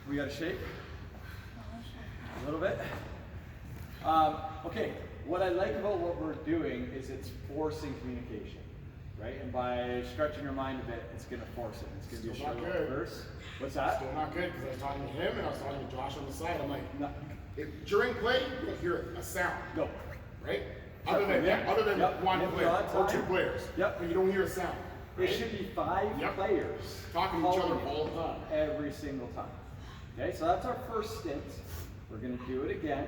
We got to shake a little bit. Okay, what I like about what we're doing is it's forcing communication, right? And by stretching your mind a bit, it's going to force it. It's going to be a short verse. What's that? Still not good, because I was talking to him and I was talking to Josh on the side. I'm like, no, during play, you'll hear a sound. Go. Right? Other than yep. one player or two players. Yep. But you don't hear a sound. Right? It should be 5 players talking to each other all the time. Every single time. Okay, so that's our first stint. We're going to do it again,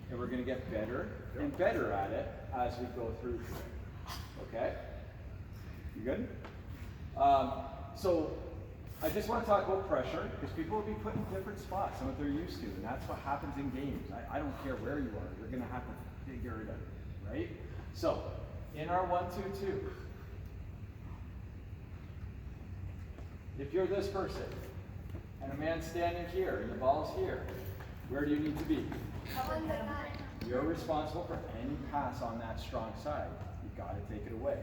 and we're going to get better and better at it as we go through today. Okay? You good? So I just want to talk about pressure, because people will be put in different spots than what they're used to, and that's what happens in games. I don't care where you are, you're going to have to figure it out, right? So, in our 1-2-2, if you're this person, and a man's standing here, and the ball's here, where do you need to be? You're responsible for any pass on that strong side. You've got to take it away.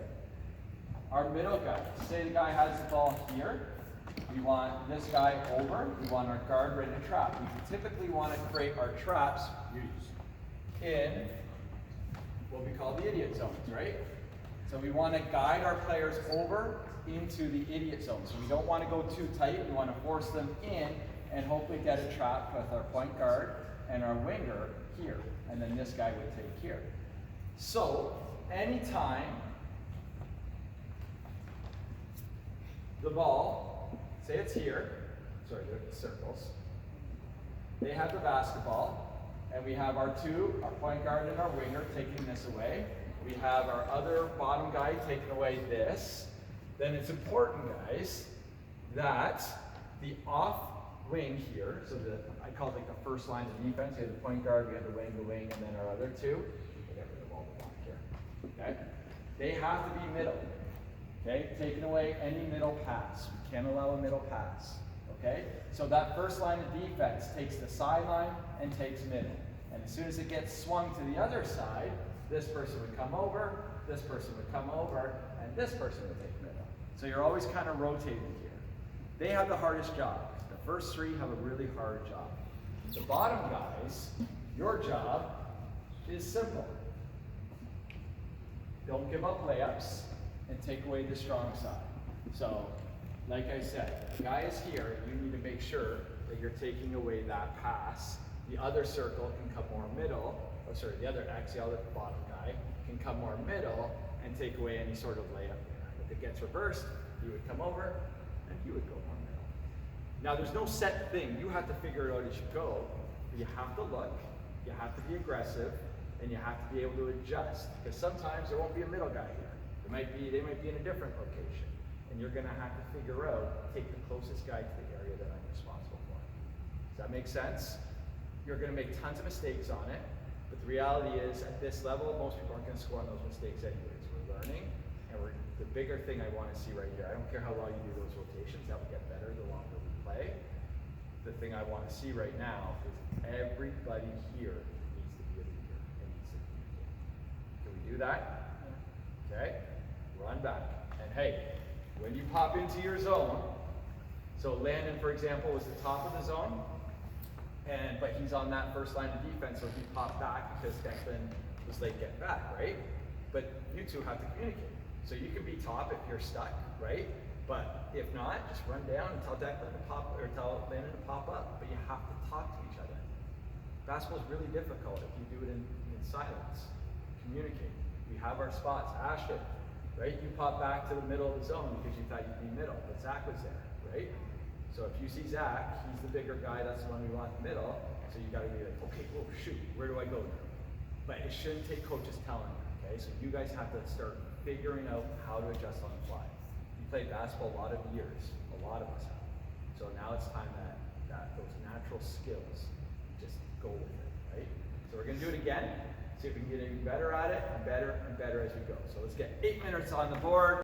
Our middle guy, say the guy has the ball here, we want this guy over, we want our guard ready to trap. We typically want to create our traps in what we call the idiot zones, right? So we want to guide our players over into the idiot zone. So we don't want to go too tight, we want to force them in and hopefully get a trap with our point guard and our winger here. And then this guy would take here. So anytime the ball, say it's here, sorry, they're the circles, they have the basketball, and we have our point guard and our winger taking this away. We have our other bottom guy taking away this. Then it's important, guys, that the off wing here, so I call it like the first line of defense. We have the point guard, we have the wing, and then our other two. We get rid of all the block here. Okay? They have to be middle. Okay? Taking away any middle pass. We can't allow a middle pass. Okay? So that first line of defense takes the sideline and takes middle. And as soon as it gets swung to the other side, this person would come over, this person would come over, and this person would take middle. So you're always kind of rotating here. They have the hardest job. The first three have a really hard job. The bottom guys, your job is simple. Don't give up layups and take away the strong side. So, like I said, the guy is here, you need to make sure that you're taking away that pass. The other circle can come more middle, the other X, the other bottom guy, can come more middle and take away any sort of layup there. If it gets reversed, you would come over and you would go more middle. Now there's no set thing, you have to figure it out as you go, but you have to look, you have to be aggressive, and you have to be able to adjust. Because sometimes there won't be a middle guy here. They might be in a different location. And you're gonna have to figure out, take the closest guy to the area that I'm responsible for. Does that make sense? You're gonna make tons of mistakes on it, but the reality is, at this level, most people aren't gonna score on those mistakes anyways. We're learning, and the bigger thing I wanna see right here, I don't care how well you do those rotations, that will get better the longer we play. The thing I wanna see right now is everybody here needs to be a leader and needs to communicate. Can we do that? Okay, run back. And hey, when you pop into your zone, so Landon, for example, was the top of the zone, but he's on that first line of defense, so he popped back because Declan was late getting back, right? But you two have to communicate. So you can be top if you're stuck, right? But if not, just run down and tell Declan to pop, or tell Landon to pop up. But you have to talk to each other. Basketball is really difficult if you do it in silence. Communicate. We have our spots. Ashton, right? You pop back to the middle of the zone because you thought you'd be middle, but Zach was there, right? So if you see Zach, he's the bigger guy, that's the one we want in the middle, so you gotta be like, okay, whoa, shoot, where do I go now? But it shouldn't take coaches telling you, okay? So you guys have to start figuring out how to adjust on the fly. You played basketball a lot of years, a lot of us have. So now it's time that those natural skills, just go with it, right? So we're gonna do it again, see if we can get even better at it, and better as we go. So let's get 8 minutes on the board.